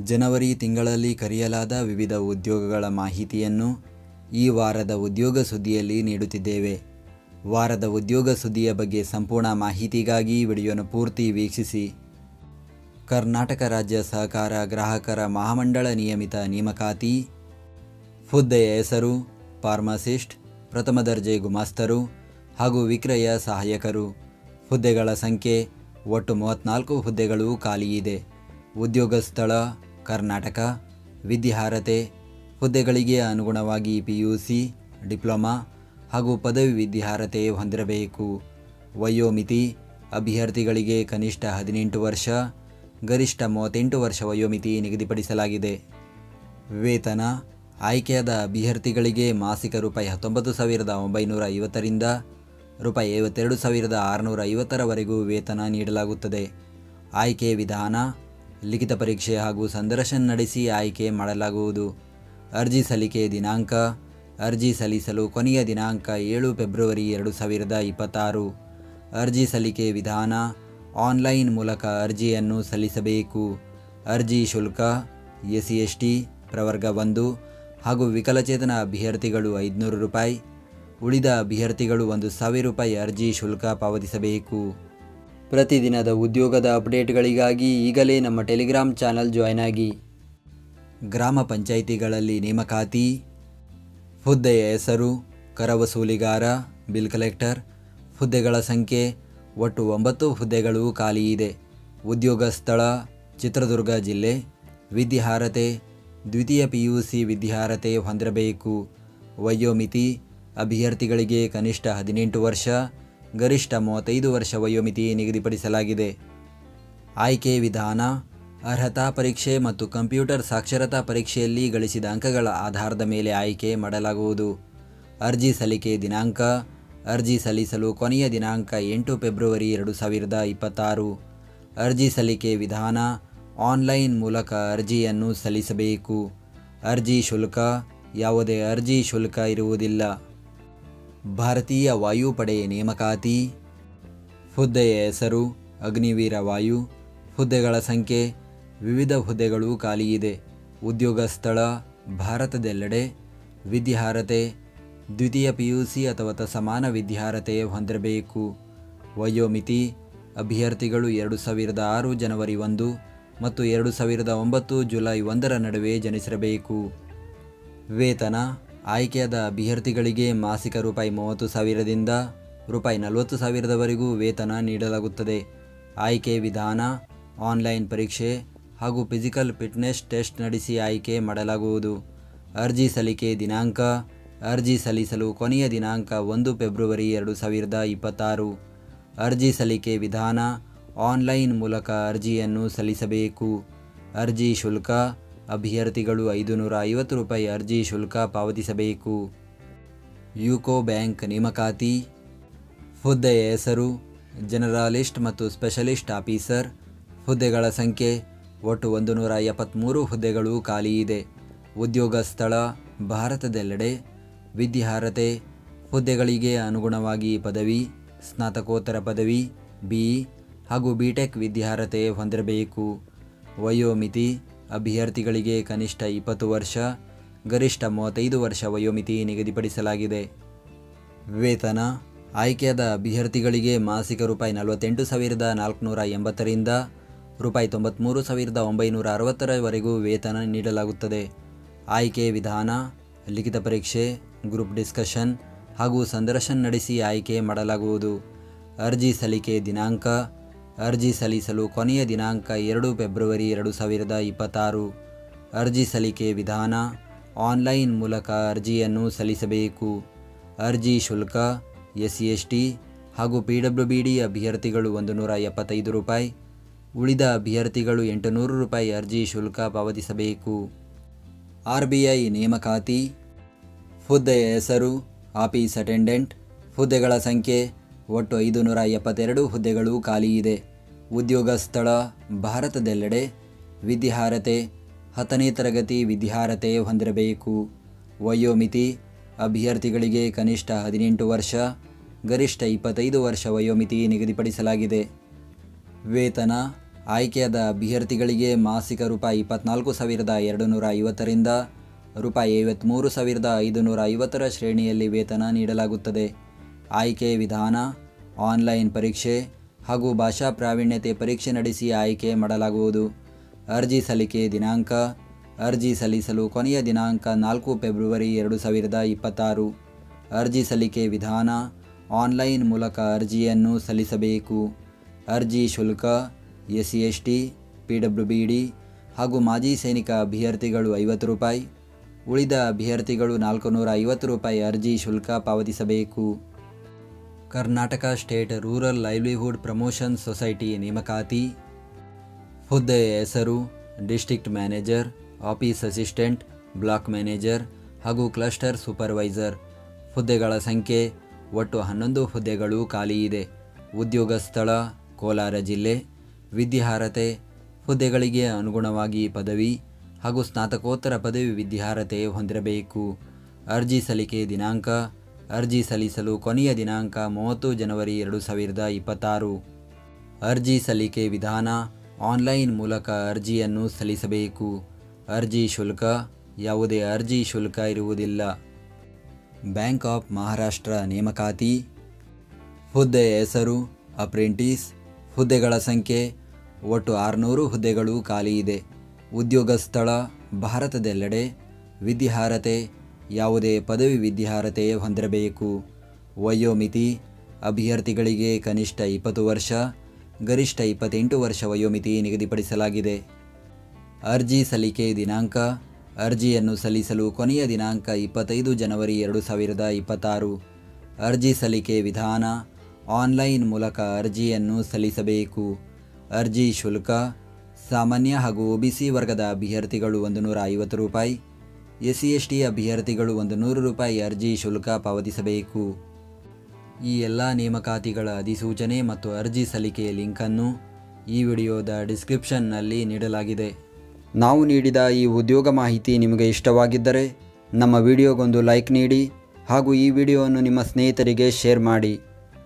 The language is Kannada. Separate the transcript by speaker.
Speaker 1: ಜನವರಿ ತಿಂಗಳಲ್ಲಿ ಕರೆಯಲಾದ ವಿವಿಧ ಉದ್ಯೋಗಗಳ ಮಾಹಿತಿಯನ್ನು ಈ ವಾರದ ಉದ್ಯೋಗ ಸುದ್ದಿಯಲ್ಲಿ ನೀಡುತ್ತಿದ್ದೇವೆ. ವಾರದ ಉದ್ಯೋಗ ಸುದ್ದಿಯ ಬಗ್ಗೆ ಸಂಪೂರ್ಣ ಮಾಹಿತಿಗಾಗಿ ವಿಡಿಯೋನ ಪೂರ್ತಿ ವೀಕ್ಷಿಸಿ. ಕರ್ನಾಟಕ ರಾಜ್ಯ ಸಹಕಾರ ಗ್ರಾಹಕರ ಮಹಾಮಂಡಳ ನಿಯಮಿತ ನೇಮಕಾತಿ. ಹುದ್ದೆಯ ಹೆಸರು ಫಾರ್ಮಸಿಸ್ಟ್, ಪ್ರಥಮ ದರ್ಜೆ ಗುಮಾಸ್ತರು ಹಾಗೂ ವಿಕ್ರಯ ಸಹಾಯಕರು. ಹುದ್ದೆಗಳ ಸಂಖ್ಯೆ ಒಟ್ಟು 34 ಹುದ್ದೆಗಳು ಖಾಲಿಯಿದೆ. ಉದ್ಯೋಗ ಸ್ಥಳ ಕರ್ನಾಟಕ. ವಿದ್ಯಾರ್ಹತೆ ಹುದ್ದೆಗಳಿಗೆ ಅನುಗುಣವಾಗಿ PUC, ಡಿಪ್ಲೊಮಾ ಹಾಗೂ ಪದವಿ ವಿದ್ಯಾರ್ಹತೆ ಹೊಂದಿರಬೇಕು. ವಯೋಮಿತಿ ಅಭ್ಯರ್ಥಿಗಳಿಗೆ ಕನಿಷ್ಠ 18 ವರ್ಷ, ಗರಿಷ್ಠ 38 ವರ್ಷ ವಯೋಮಿತಿ ನಿಗದಿಪಡಿಸಲಾಗಿದೆ. ವೇತನ ಆಯ್ಕೆಯಾದ ಅಭ್ಯರ್ಥಿಗಳಿಗೆ ಮಾಸಿಕ ₹19,950 ರಿಂದ ₹52,650 ವೇತನ ನೀಡಲಾಗುತ್ತದೆ. ಆಯ್ಕೆ ವಿಧಾನ ಲಿಖಿತ ಪರೀಕ್ಷೆ ಹಾಗೂ ಸಂದರ್ಶನ ನಡೆಸಿ ಆಯ್ಕೆ ಮಾಡಲಾಗುವುದು. ಅರ್ಜಿ ಸಲ್ಲಿಕೆ ದಿನಾಂಕ ಅರ್ಜಿ ಸಲ್ಲಿಸಲು ಕೊನೆಯ ದಿನಾಂಕ 7 ಫೆಬ್ರವರಿ 2026. ಅರ್ಜಿ ಸಲ್ಲಿಕೆ ವಿಧಾನ ಆನ್ಲೈನ್ ಮೂಲಕ ಅರ್ಜಿಯನ್ನು ಸಲ್ಲಿಸಬೇಕು. ಅರ್ಜಿ ಶುಲ್ಕ SC/ST ಪ್ರವರ್ಗ 1 ಹಾಗೂ ವಿಕಲಚೇತನ ಅಭ್ಯರ್ಥಿಗಳು ₹500, ಉಳಿದ ಅಭ್ಯರ್ಥಿಗಳು ₹1,000 ಅರ್ಜಿ ಶುಲ್ಕ ಪಾವತಿಸಬೇಕು. ಪ್ರತಿದಿನದ ಉದ್ಯೋಗದ ಅಪ್ಡೇಟ್ಗಳಿಗಾಗಿ ಈಗಲೇ ನಮ್ಮ ಟೆಲಿಗ್ರಾಮ್ ಚಾನಲ್ ಜಾಯ್ನ್ ಆಗಿ. ಗ್ರಾಮ ಪಂಚಾಯಿತಿಗಳಲ್ಲಿ ನೇಮಕಾತಿ. ಹುದ್ದೆಯ ಹೆಸರು ಕರವಸೂಲಿಗಾರ, ಬಿಲ್ ಕಲೆಕ್ಟರ್. ಹುದ್ದೆಗಳ ಸಂಖ್ಯೆ ಒಟ್ಟು 9 ಹುದ್ದೆಗಳು ಖಾಲಿಯಿದೆ. ಉದ್ಯೋಗ ಸ್ಥಳ ಚಿತ್ರದುರ್ಗ ಜಿಲ್ಲೆ. ವಿದ್ಯಾರ್ಹತೆ ದ್ವಿತೀಯ PUC ವಿದ್ಯಾರ್ಹತೆ ಹೊಂದಿರಬೇಕು. ವಯೋಮಿತಿ ಅಭ್ಯರ್ಥಿಗಳಿಗೆ ಕನಿಷ್ಠ 18 ವರ್ಷ, ಗರಿಷ್ಠ 35 ವರ್ಷ ವಯೋಮಿತಿ ನಿಗದಿಪಡಿಸಲಾಗಿದೆ. ಆಯ್ಕೆ ವಿಧಾನ ಅರ್ಹತಾ ಪರೀಕ್ಷೆ ಮತ್ತು ಕಂಪ್ಯೂಟರ್ ಸಾಕ್ಷರತಾ ಪರೀಕ್ಷೆಯಲ್ಲಿ ಗಳಿಸಿದ ಅಂಕಗಳ ಆಧಾರದ ಮೇಲೆ ಆಯ್ಕೆ ಮಾಡಲಾಗುವುದು. ಅರ್ಜಿ ಸಲ್ಲಿಕೆ ದಿನಾಂಕ ಅರ್ಜಿ ಸಲ್ಲಿಸಲು ಕೊನೆಯ ದಿನಾಂಕ 8 ಫೆಬ್ರವರಿ 2026. ಅರ್ಜಿ ಸಲ್ಲಿಕೆ ವಿಧಾನ ಆನ್ಲೈನ್ ಮೂಲಕ ಅರ್ಜಿಯನ್ನು ಸಲ್ಲಿಸಬೇಕು. ಅರ್ಜಿ ಶುಲ್ಕ ಯಾವುದೇ ಅರ್ಜಿ ಶುಲ್ಕ ಇರುವುದಿಲ್ಲ. ಭಾರತೀಯ ವಾಯುಪಡೆ ನೇಮಕಾತಿ. ಹುದ್ದೆಯ ಹೆಸರು ಅಗ್ನಿವೀರ ವಾಯು. ಹುದ್ದೆಗಳ ಸಂಖ್ಯೆ ವಿವಿಧ ಹುದ್ದೆಗಳು ಖಾಲಿಯಿದೆ. ಉದ್ಯೋಗ ಸ್ಥಳ ಭಾರತದೆಲ್ಲೆಡೆ. ವಿದ್ಯಾರ್ಹತೆ ದ್ವಿತೀಯ PUC ಅಥವಾ ಸಮಾನ ವಿದ್ಯಾರ್ಹತೆ ಹೊಂದಿರಬೇಕು. ವಯೋಮಿತಿ ಅಭ್ಯರ್ಥಿಗಳು 2006 ಜನವರಿ 1 ಮತ್ತು 2009 ಜುಲೈ 1 ನಡುವೆ ಜನಿಸಿರಬೇಕು. ವೇತನ ಆಯ್ಕೆಯಾದ ಅಭ್ಯರ್ಥಿಗಳಿಗೆ ಮಾಸಿಕ ₹30,000 ದಿಂದ ₹40,000 ವೇತನ ನೀಡಲಾಗುತ್ತದೆ. ಆಯ್ಕೆ ವಿಧಾನ ಆನ್ಲೈನ್ ಪರೀಕ್ಷೆ ಹಾಗೂ ಫಿಸಿಕಲ್ ಫಿಟ್ನೆಸ್ ಟೆಸ್ಟ್ ನಡೆಸಿ ಆಯ್ಕೆ ಮಾಡಲಾಗುವುದು. ಅರ್ಜಿ ಸಲ್ಲಿಕೆ ದಿನಾಂಕ ಅರ್ಜಿ ಸಲ್ಲಿಸಲು ಕೊನೆಯ ದಿನಾಂಕ 1 ಫೆಬ್ರವರಿ 2026. ಅರ್ಜಿ ಸಲ್ಲಿಕೆ ವಿಧಾನ ಆನ್ಲೈನ್ ಮೂಲಕ ಅರ್ಜಿಯನ್ನು ಸಲ್ಲಿಸಬೇಕು. ಅರ್ಜಿ ಶುಲ್ಕ ಅಭ್ಯರ್ಥಿಗಳು ₹550 ಅರ್ಜಿ ಶುಲ್ಕ ಪಾವತಿಸಬೇಕು. ಯುಕೋ ಬ್ಯಾಂಕ್ ನೇಮಕಾತಿ. ಹುದ್ದೆಯ ಹೆಸರು ಜನರಲಿಸ್ಟ್ ಮತ್ತು ಸ್ಪೆಷಲಿಸ್ಟ್ ಆಫೀಸರ್. ಹುದ್ದೆಗಳ ಸಂಖ್ಯೆ ಒಟ್ಟು 173 ಹುದ್ದೆಗಳು ಖಾಲಿಯಿದೆ. ಉದ್ಯೋಗ ಸ್ಥಳ ಭಾರತದೆಲ್ಲೆಡೆ. ವಿದ್ಯಾರ್ಹತೆ ಹುದ್ದೆಗಳಿಗೆ ಅನುಗುಣವಾಗಿ ಪದವಿ, ಸ್ನಾತಕೋತ್ತರ ಪದವಿ, BE ಹಾಗೂ BTech ವಿದ್ಯಾರ್ಹತೆ ಹೊಂದಿರಬೇಕು. ವಯೋಮಿತಿ ಅಭ್ಯರ್ಥಿಗಳಿಗೆ ಕನಿಷ್ಠ 20 ವರ್ಷ, ಗರಿಷ್ಠ 35 ವರ್ಷ ವಯೋಮಿತಿ ನಿಗದಿಪಡಿಸಲಾಗಿದೆ. ವೇತನ ಆಯ್ಕೆಯಾದ ಅಭ್ಯರ್ಥಿಗಳಿಗೆ ಮಾಸಿಕ ₹48,480 ರಿಂದ ₹93,960 ವೇತನ ನೀಡಲಾಗುತ್ತದೆ. ಆಯ್ಕೆ ವಿಧಾನ ಲಿಖಿತ ಪರೀಕ್ಷೆ, ಗ್ರೂಪ್ ಡಿಸ್ಕಷನ್ ಹಾಗೂ ಸಂದರ್ಶನ ನಡೆಸಿ ಆಯ್ಕೆ ಮಾಡಲಾಗುವುದು. ಅರ್ಜಿ ಸಲ್ಲಿಕೆ ದಿನಾಂಕ ಅರ್ಜಿ ಸಲ್ಲಿಸಲು ಕೊನೆಯ ದಿನಾಂಕ 2 ಫೆಬ್ರವರಿ 2026. ಅರ್ಜಿ ಸಲ್ಲಿಕೆ ವಿಧಾನ ಆನ್ಲೈನ್ ಮೂಲಕ ಅರ್ಜಿಯನ್ನು ಸಲ್ಲಿಸಬೇಕು. ಅರ್ಜಿ ಶುಲ್ಕ SC/ST ಹಾಗೂ PWBD ಅಭ್ಯರ್ಥಿಗಳು ₹175, ಉಳಿದ ಅಭ್ಯರ್ಥಿಗಳು ₹800 ಅರ್ಜಿ ಶುಲ್ಕ ಪಾವತಿಸಬೇಕು. RBI ನೇಮಕಾತಿ. ಹುದ್ದೆಯ ಹೆಸರು ಆಫೀಸ್ ಅಟೆಂಡೆಂಟ್. ಹುದ್ದೆಗಳ ಸಂಖ್ಯೆ ಒಟ್ಟು 572 ಹುದ್ದೆಗಳು ಖಾಲಿಯಿದೆ. ಉದ್ಯೋಗ ಸ್ಥಳ ಭಾರತದೆಲ್ಲೆಡೆ. ವಿದ್ಯಾರ್ಹತೆ 10ನೇ ತರಗತಿ ವಿದ್ಯಾರ್ಹತೆ ಹೊಂದಿರಬೇಕು. ವಯೋಮಿತಿ ಅಭ್ಯರ್ಥಿಗಳಿಗೆ ಕನಿಷ್ಠ 18 ವರ್ಷ, ಗರಿಷ್ಠ 25 ವರ್ಷ ವಯೋಮಿತಿ ನಿಗದಿಪಡಿಸಲಾಗಿದೆ. ವೇತನ ಆಯ್ಕೆಯಾದ ಅಭ್ಯರ್ಥಿಗಳಿಗೆ ಮಾಸಿಕ ರೂಪಾಯಿ 24,250ರಿಂದ ರೂಪಾಯಿ 53,550 ಶ್ರೇಣಿಯಲ್ಲಿ ವೇತನ ನೀಡಲಾಗುತ್ತದೆ. ಆಯ್ಕೆ ವಿಧಾನ: ಆನ್ಲೈನ್ ಪರೀಕ್ಷೆ ಹಾಗೂ ಭಾಷಾ ಪ್ರಾವೀಣ್ಯತೆ ಪರೀಕ್ಷೆ ನಡೆಸಿ ಆಯ್ಕೆ ಮಾಡಲಾಗುವುದು. ಅರ್ಜಿ ಸಲ್ಲಿಕೆ ದಿನಾಂಕ: ಅರ್ಜಿ ಸಲ್ಲಿಸಲು ಕೊನೆಯ ದಿನಾಂಕ 4 ಫೆಬ್ರವರಿ 2026. ಅರ್ಜಿ ಸಲ್ಲಿಕೆ ವಿಧಾನ: ಆನ್ಲೈನ್ ಮೂಲಕ ಅರ್ಜಿಯನ್ನು ಸಲ್ಲಿಸಬೇಕು. ಅರ್ಜಿ ಶುಲ್ಕ: SC/ST, PWBD ಹಾಗೂ ಮಾಜಿ ಸೈನಿಕ ಅಭ್ಯರ್ಥಿಗಳು 50 ರೂಪಾಯಿ, ಉಳಿದ ಅಭ್ಯರ್ಥಿಗಳು 450 ರೂಪಾಯಿ ಅರ್ಜಿ ಶುಲ್ಕ ಪಾವತಿಸಬೇಕು. Karnataka state rural livelihood promotion society ನೇಮಕಾತಿ. ಹುದ್ದೆಯ ಹೆಸರು: district manager, office assistant, block manager ಹಾಗೂ ಕ್ಲಸ್ಟರ್ ಸೂಪರ್ವೈಸರ್. ಹುದ್ದೆಗಳ ಸಂಖ್ಯೆ: ಒಟ್ಟು 11 ಹುದ್ದೆಗಳು ಖಾಲಿ ಇದೆ. ಉದ್ಯೋಗ ಸ್ಥಳ: ಕೋಲಾರ ಜಿಲ್ಲೆ. ವಿದ್ಯಾರ್ಹತೆ: ಹುದ್ದೆಗಳಿಗೆ ಅನುಗುಣವಾಗಿ ಪದವಿ ಹಾಗೂ ಸ್ನಾತಕೋತ್ತರ ಪದವಿ ವಿದ್ಯಾರ್ಹತೆ ಹೊಂದಿರಬೇಕು. ಅರ್ಜಿ ಸಲ್ಲಿಕೆ ದಿನಾಂಕ: ಅರ್ಜಿ ಸಲ್ಲಿಸಲು ಕೊನೆಯ ದಿನಾಂಕ 30 ಜನವರಿ 2026. ಅರ್ಜಿ ಸಲ್ಲಿಕೆ ವಿಧಾನ: ಆನ್ಲೈನ್ ಮೂಲಕ ಅರ್ಜಿಯನ್ನು ಸಲ್ಲಿಸಬೇಕು. ಅರ್ಜಿ ಶುಲ್ಕ: ಯಾವುದೇ ಅರ್ಜಿ ಶುಲ್ಕ ಇರುವುದಿಲ್ಲ. ಬ್ಯಾಂಕ್ ಆಫ್ ಮಹಾರಾಷ್ಟ್ರ ನೇಮಕಾತಿ. ಹುದ್ದೆಯ ಹೆಸರು: ಅಪ್ರೆಂಟಿಸ್. ಹುದ್ದೆಗಳ ಸಂಖ್ಯೆ: ಒಟ್ಟು 600 ಹುದ್ದೆಗಳು ಖಾಲಿ ಇದೆ. ಉದ್ಯೋಗ ಸ್ಥಳ: ಭಾರತದೆಲ್ಲೆಡೆ. ವಿದ್ಯಾರ್ಹತೆ: ಯಾವುದೇ ಪದವಿ ವಿದ್ಯಾರ್ಹತೆ ಹೊಂದಿರಬೇಕು. ವಯೋಮಿತಿ: ಅಭ್ಯರ್ಥಿಗಳಿಗೆ ಕನಿಷ್ಠ 20 ವರ್ಷ, ಗರಿಷ್ಠ 28 ವರ್ಷ ವಯೋಮಿತಿ ನಿಗದಿಪಡಿಸಲಾಗಿದೆ. ಅರ್ಜಿ ಸಲ್ಲಿಕೆ ದಿನಾಂಕ: ಅರ್ಜಿಯನ್ನು ಸಲ್ಲಿಸಲು ಕೊನೆಯ ದಿನಾಂಕ 25 ಜನವರಿ 2026. ಅರ್ಜಿ ಸಲ್ಲಿಕೆ ವಿಧಾನ: ಆನ್ಲೈನ್ ಮೂಲಕ ಅರ್ಜಿಯನ್ನು ಸಲ್ಲಿಸಬೇಕು. ಅರ್ಜಿ ಶುಲ್ಕ: ಸಾಮಾನ್ಯ ಹಾಗೂ OBC ವರ್ಗದ ಅಭ್ಯರ್ಥಿಗಳು 150 ರೂಪಾಯಿ, SC/ST ಅಭ್ಯರ್ಥಿಗಳು 100 ರೂಪಾಯಿ ಅರ್ಜಿ ಶುಲ್ಕ ಪಾವತಿಸಬೇಕು. ಈ ಎಲ್ಲ ನೇಮಕಾತಿಗಳ ಅಧಿಸೂಚನೆ ಮತ್ತು ಅರ್ಜಿ ಸಲ್ಲಿಕೆಯ ಲಿಂಕನ್ನು ಈ ವಿಡಿಯೋದ ಡಿಸ್ಕ್ರಿಪ್ಷನ್ನಲ್ಲಿ ನೀಡಲಾಗಿದೆ. ನಾವು ನೀಡಿದ ಈ ಉದ್ಯೋಗ ಮಾಹಿತಿ ನಿಮಗೆ ಇಷ್ಟವಾಗಿದ್ದರೆ ನಮ್ಮ ವಿಡಿಯೋಗೊಂದು ಲೈಕ್ ನೀಡಿ ಹಾಗೂ ಈ ವಿಡಿಯೋವನ್ನು ನಿಮ್ಮ ಸ್ನೇಹಿತರಿಗೆ ಶೇರ್ ಮಾಡಿ.